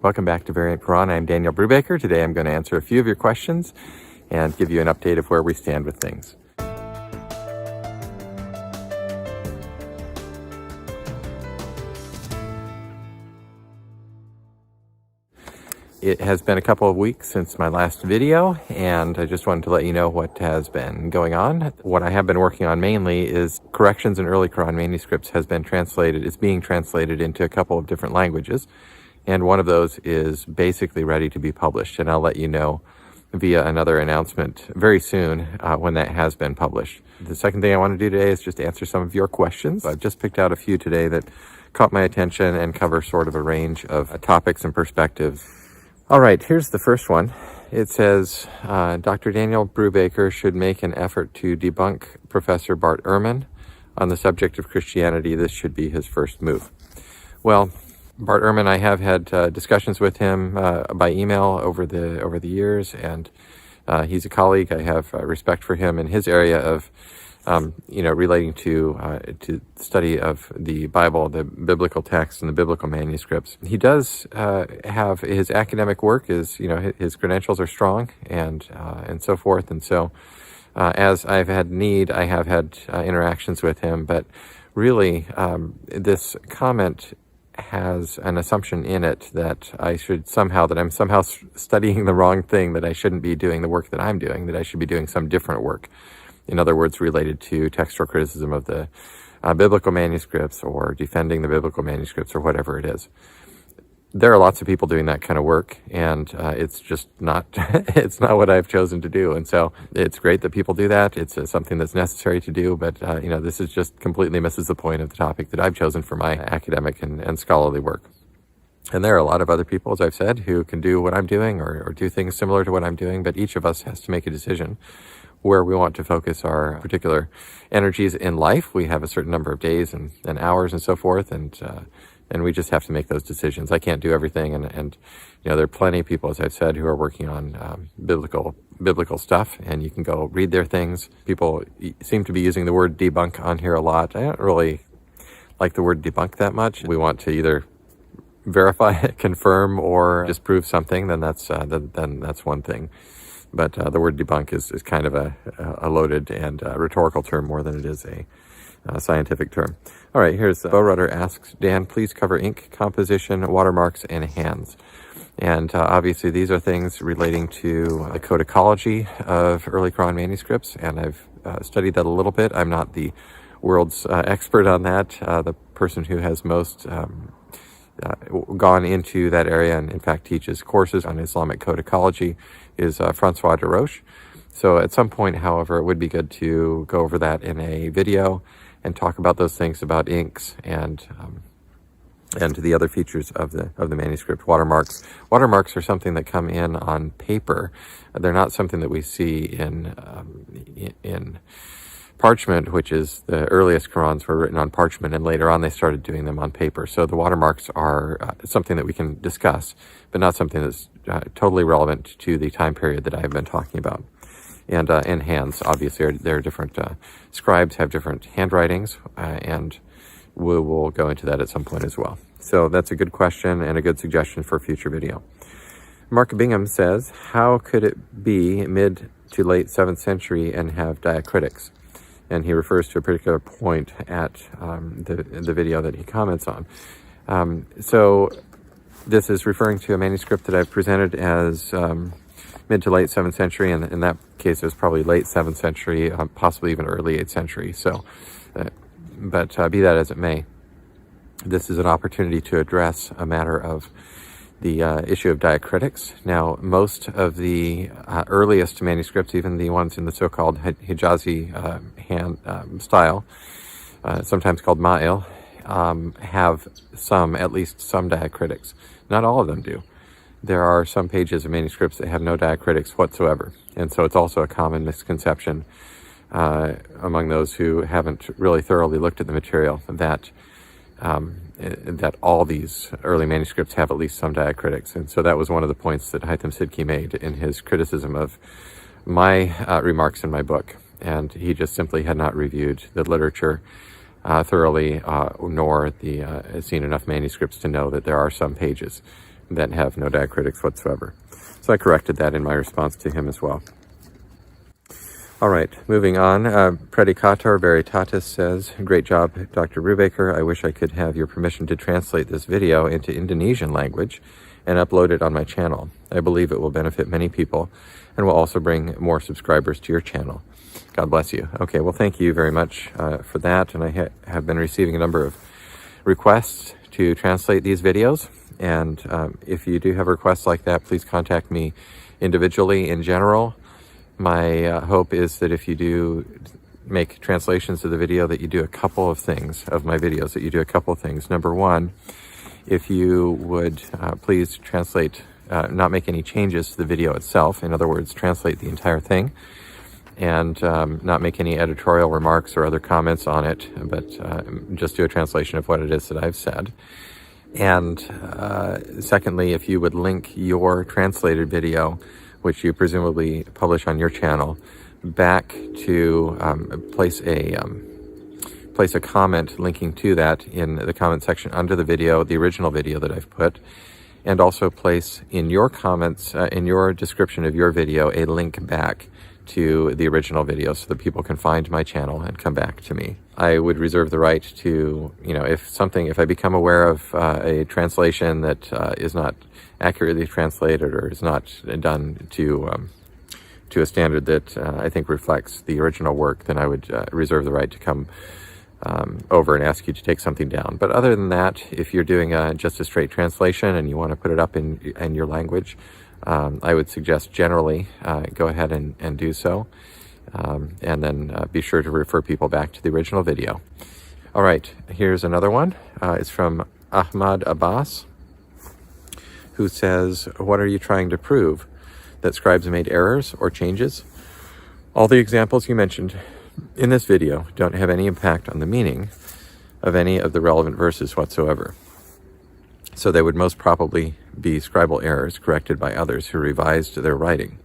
Welcome back to Variant Quran. I'm Daniel Brubaker. Today I'm going to answer a few of your questions and give you an update of where we stand with things. It has been a couple of weeks since my last video, and I just wanted to let you know what has been going on. What I have been working on mainly is corrections in early Quran manuscripts is being translated into a couple of different languages. And one of those is basically ready to be published. And I'll let you know via another announcement very soon when that has been published. The second thing I want to do today is just answer some of your questions. I've just picked out a few today that caught my attention and cover sort of a range of topics and perspectives. All right, here's the first one. It says, Dr. Daniel Brubaker should make an effort to debunk Professor Bart Ehrman on the subject of Christianity. This should be his first move. Well, Bart Ehrman, I have had discussions with him by email over the years, and he's a colleague. I have respect for him in his area of, relating to study of the Bible, the biblical text, and the biblical manuscripts. He does have his academic work is, his credentials are strong and so forth, and so as I've had need, I have had interactions with him. But really, this comment has an assumption in it that I'm somehow studying the wrong thing, that I shouldn't be doing the work that I'm doing, that I should be doing some different work. In other words, related to textual criticism of the biblical manuscripts or defending the biblical manuscripts or whatever it is. There are lots of people doing that kind of work, and it's just not, it's not what I've chosen to do. And so it's great that people do that. It's something that's necessary to do, but this is just completely misses the point of the topic that I've chosen for my academic and scholarly work. And there are a lot of other people, as I've said, who can do what I'm doing or do things similar to what I'm doing, but each of us has to make a decision where we want to focus our particular energies in life. We have a certain number of days and hours and so forth, and we just have to make those decisions. I can't do everything, and there are plenty of people, as I've said, who are working on biblical stuff, and you can go read their things. People seem to be using the word debunk on here a lot. I don't really like the word debunk that much. We want to either verify, confirm, or disprove something. Then that's one thing. But the word debunk is kind of a loaded and rhetorical term more than it is a scientific term. All right, here's Bo Rudder asks, Dan, please cover ink composition, watermarks, and hands. And obviously these are things relating to the codicology of early Quran manuscripts, and I've studied that a little bit. I'm not the world's expert on that. The person who has most gone into that area and in fact teaches courses on Islamic codicology is Francois de Roche. So at some point, however, it would be good to go over that in a video and talk about those things about inks and the other features of the manuscript. Watermarks are something that come in on paper. They're not something that we see in parchment, which is the earliest Qurans were written on parchment, and later on they started doing them on paper. So the watermarks are something that we can discuss, but not something that's totally relevant to the time period that I've been talking about. And hands, obviously, there are different scribes have different handwritings, and we will go into that at some point as well. So that's a good question and a good suggestion for a future video. Mark Bingham says, how could it be mid to late 7th century and have diacritics? And he refers to a particular point at the video that he comments on. So this is referring to a manuscript that I've presented as mid to late 7th century, and in that case it was probably late 7th century, possibly even early 8th century. So, but be that as it may, this is an opportunity to address a matter of the issue of diacritics. Now, most of the earliest manuscripts, even the ones in the so-called Hijazi hand style, sometimes called Ma'il, have at least some diacritics. Not all of them do. There are some pages of manuscripts that have no diacritics whatsoever. And so it's also a common misconception among those who haven't really thoroughly looked at the material that all these early manuscripts have at least some diacritics. And so that was one of the points that Haytham Sidki made in his criticism of my remarks in my book. And he just simply had not reviewed the literature thoroughly, nor seen enough manuscripts to know that there are some pages that have no diacritics whatsoever. So I corrected that in my response to him as well. All right, moving on. Predicator Veritatis says, great job, Dr. Brubaker. I wish I could have your permission to translate this video into Indonesian language and upload it on my channel. I believe it will benefit many people and will also bring more subscribers to your channel. God bless you. Okay, well, thank you very much for that. And I have been receiving a number of requests to translate these videos. And if you do have requests like that, please contact me individually. In general, my hope is that if you do make translations of the video, that you do a couple of things, of my videos, that you do a couple of things. Number one, if you would please translate, not make any changes to the video itself. In other words, translate the entire thing and not make any editorial remarks or other comments on it, but just do a translation of what it is that I've said. And secondly, if you would link your translated video, which you presumably publish on your channel, back to place a comment linking to that in the comment section under the video, the original video that I've put, and also place in your comments, in your description of your video, a link back to the original video so that people can find my channel and come back to me. I would reserve the right to, if I become aware of a translation that is not accurately translated or is not done to a standard that I think reflects the original work, then I would reserve the right to come over and ask you to take something down. But other than that, if you're doing just a straight translation and you want to put it up in your language, I would suggest generally go ahead and do so, and then be sure to refer people back to the original video. All right, here's another one. It's from Ahmad Abbas, who says, what are you trying to prove? That scribes made errors or changes? All the examples you mentioned in this video don't have any impact on the meaning of any of the relevant verses whatsoever. So they would most probably be scribal errors corrected by others who revised their writing.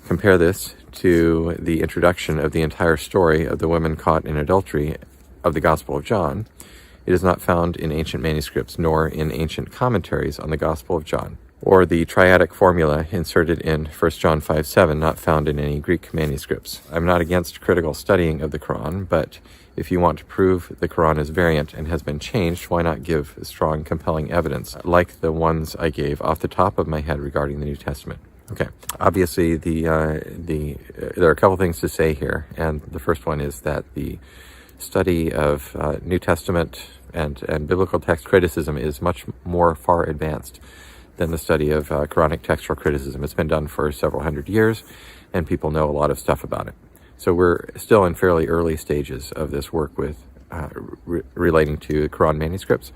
Compare this to the introduction of the entire story of the women caught in adultery of the Gospel of John. It is not found in ancient manuscripts nor in ancient commentaries on the Gospel of John, or the triadic formula inserted in 1 John 5:7, not found in any Greek manuscripts. I'm not against critical studying of the Quran, but if you want to prove the Quran is variant and has been changed, why not give strong, compelling evidence, like the ones I gave off the top of my head regarding the New Testament? Okay, obviously there are a couple things to say here, and the first one is that the study of New Testament and biblical text criticism is much more far advanced than the study of Quranic textual criticism. It's been done for several hundred years, and people know a lot of stuff about it. So we're still in fairly early stages of this work with relating to Quran manuscripts.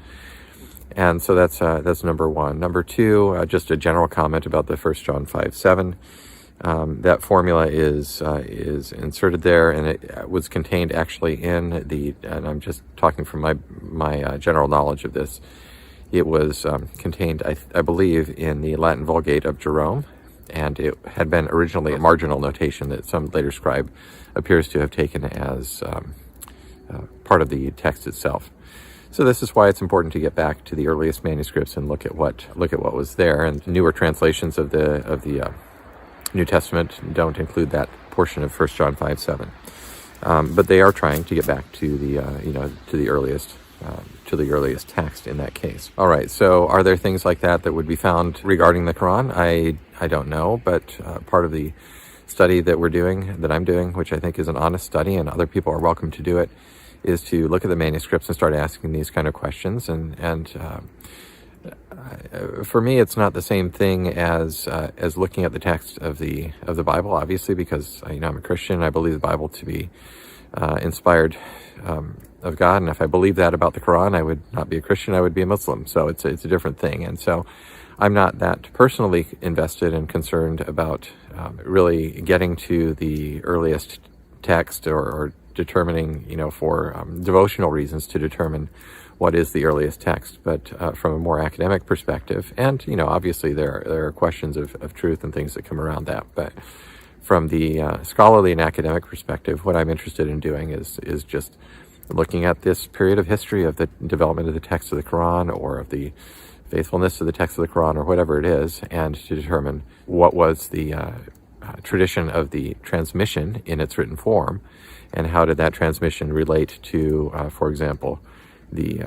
And so that's number one. Number two, just a general comment about the 1 John 5:7. That formula is inserted there, and it was contained actually in and I'm just talking from my general knowledge of this. It was contained, I believe, in the Latin Vulgate of Jerome, and it had been originally a marginal notation that some later scribe appears to have taken as part of the text itself. So this is why it's important to get back to the earliest manuscripts and look at what was there. And newer translations of the New Testament don't include that portion of 1 John 5:7, but they are trying to get back to the earliest text in that case. All right, so are there things like that would be found regarding the Quran? I don't know, but part of the study that I'm doing, which I think is an honest study, and other people are welcome to do it, is to look at the manuscripts and start asking these kind of questions. And for me, it's not the same thing as looking at the text of the Bible, obviously, because I'm a Christian. I believe the Bible to be inspired of God, and if I believe that about the Quran, I would not be a Christian. I would be a Muslim. So it's a different thing. And so I'm not that personally invested and concerned about really getting to the earliest text or determining, for devotional reasons to determine what is the earliest text. But from a more academic perspective, and, obviously there are questions of truth and things that come around that. But from the scholarly and academic perspective, what I'm interested in doing is just looking at this period of history of the development of the text of the Quran, or of the faithfulness to the text of the Quran or whatever it is, and to determine what was the tradition of the transmission in its written form, and how did that transmission relate to, for example, the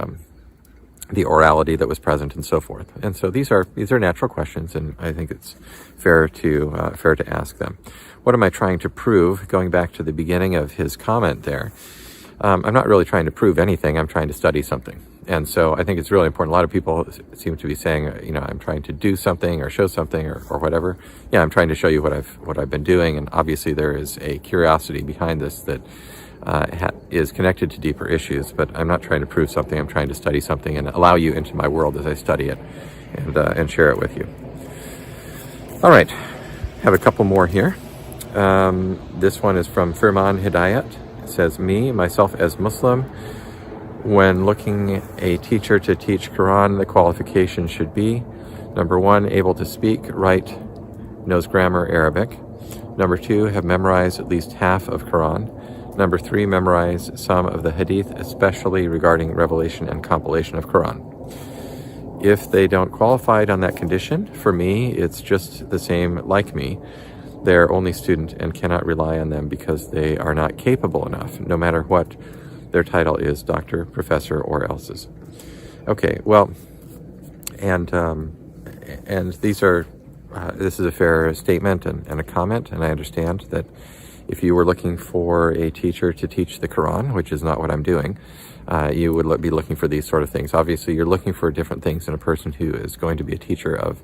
orality that was present, and so forth. And so these are natural questions, and I think it's fair to ask them. What am I trying to prove? Going back to the beginning of his comment there, I'm not really trying to prove anything. I'm trying to study something. And so I think it's really important. A lot of people seem to be saying, I'm trying to do something or show something or whatever. Yeah, I'm trying to show you what I've been doing. And obviously there is a curiosity behind this that is connected to deeper issues. But I'm not trying to prove something. I'm trying to study something and allow you into my world as I study it and share it with you. All right, have a couple more here. This one is from Ehrman Hidayat. It says, myself as Muslim, when looking a teacher to teach Quran, the qualification should be, number 1, able to speak, write, knows grammar, Arabic. Number 2, have memorized at least half of Quran. Number 3, memorize some of the Hadith, especially regarding revelation and compilation of Quran. If they don't qualify on that condition, for me, it's just the same like me. They're only student and cannot rely on them because they are not capable enough, no matter what their title is, doctor, professor, or else's. Okay, well, and these are, this is a fair statement and a comment, and I understand that if you were looking for a teacher to teach the Quran, which is not what I'm doing, you would be looking for these sort of things. Obviously, you're looking for different things in a person who is going to be a teacher of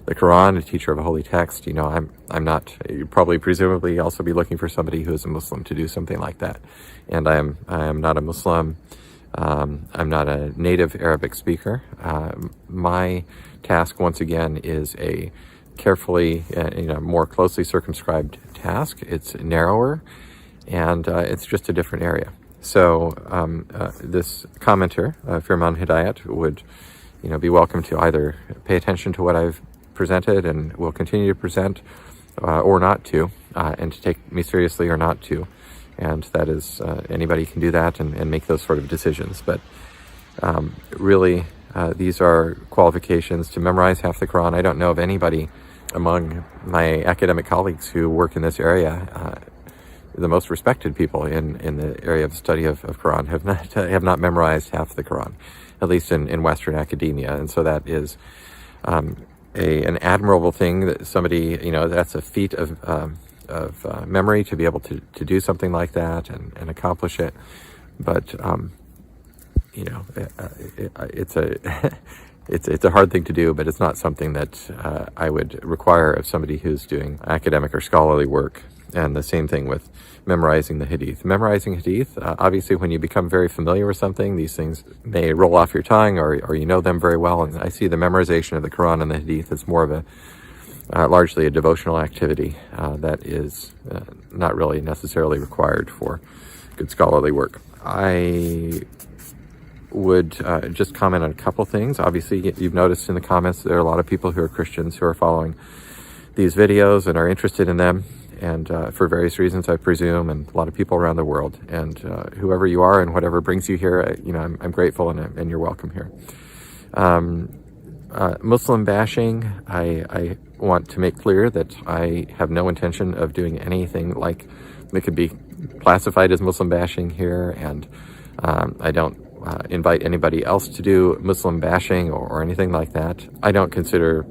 the Quran, a teacher of a holy text. I'm not. You'd probably presumably also be looking for somebody who is a Muslim to do something like that. And I am not a Muslim. I'm not a native Arabic speaker. My task, once again, is a carefully, more closely circumscribed task. It's narrower, and it's just a different area. So this commenter, Ehrman Hidayat, would, be welcome to either pay attention to what I've presented and will continue to present, or not to, and to take me seriously or not to. And that is, anybody can do that and make those sort of decisions. But really, these are qualifications to memorize half the Quran. I don't know of anybody among my academic colleagues who work in this area. The most respected people in the area of study of Quran have not memorized half the Quran, at least in Western academia. And so that is an admirable thing that somebody, that's a feat of memory to be able to do something like that and accomplish it. But it's a hard thing to do, but it's not something that I would require of somebody who's doing academic or scholarly work. And the same thing with memorizing the Hadith. Memorizing Hadith, obviously when you become very familiar with something, these things may roll off your tongue or you know them very well. And I see the memorization of the Quran and the Hadith as more of largely a devotional activity that is not really necessarily required for good scholarly work. I would just comment on a couple things. Obviously, you've noticed in the comments there are a lot of people who are Christians who are following these videos and are interested in them, and for various reasons, I presume, and a lot of people around the world. And whoever you are and whatever brings you here, I'm grateful, and you're welcome here. Muslim bashing, I want to make clear that I have no intention of doing anything like that could be classified as Muslim bashing here, and I don't invite anybody else to do Muslim bashing or anything like that. I don't consider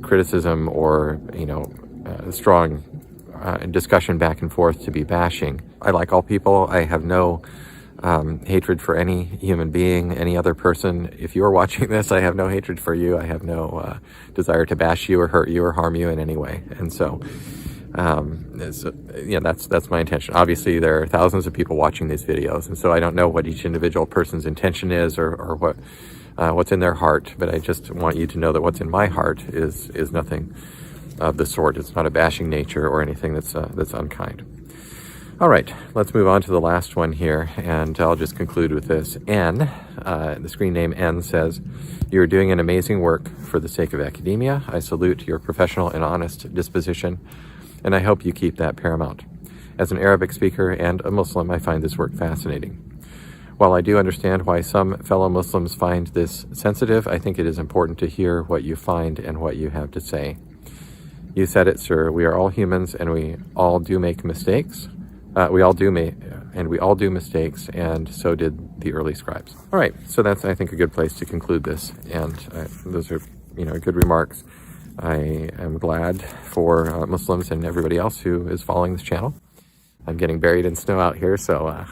criticism or strong discussion back and forth to be bashing. I like all people. I have no hatred for any human being, any other person. If you're watching this, I have no hatred for you. I have no desire to bash you or hurt you or harm you in any way. And so that's my intention. Obviously, there are thousands of people watching these videos, and so I don't know what each individual person's intention is or what's in their heart. But I just want you to know that what's in my heart is nothing of the sort. It's not a bashing nature or anything that's unkind. All right, let's move on to the last one here, and I'll just conclude with this. N, the screen name N says, "You're doing an amazing work for the sake of academia. I salute your professional and honest disposition, and I hope you keep that paramount. As an Arabic speaker and a Muslim, I find this work fascinating. While I do understand why some fellow Muslims find this sensitive, I think it is important to hear what you find and what you have to say. You said it, sir. We are all humans, and we all do make mistakes. We all do mistakes, and so did the early scribes. All right, so that's, I think, a good place to conclude this, and those are, good remarks. I am glad for Muslims and everybody else who is following this channel. I'm getting buried in snow out here, so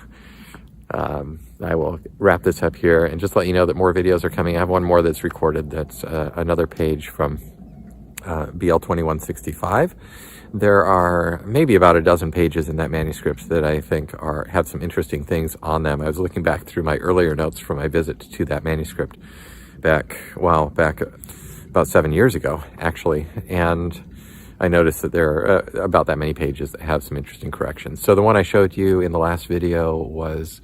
I will wrap this up here and just let you know that more videos are coming. I have one more that's recorded. That's another page from BL 2165. There are maybe about a dozen pages in that manuscript that I think have some interesting things on them. I was looking back through my earlier notes from my visit to that manuscript back about 7 years ago, actually, and I noticed that there are about that many pages that have some interesting corrections. So the one I showed you in the last video was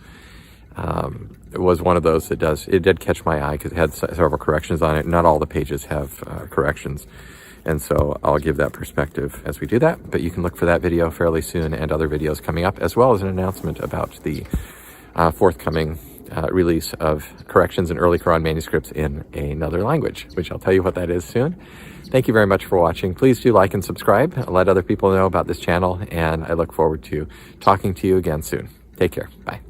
one of those that it did catch my eye because it had several corrections on it. Not all the pages have corrections. And so I'll give that perspective as we do that, but you can look for that video fairly soon and other videos coming up, as well as an announcement about the forthcoming release of corrections in early Quran manuscripts in another language, which I'll tell you what that is soon. Thank you very much for watching. Please do like and subscribe. Let other people know about this channel, and I look forward to talking to you again soon. Take care. Bye.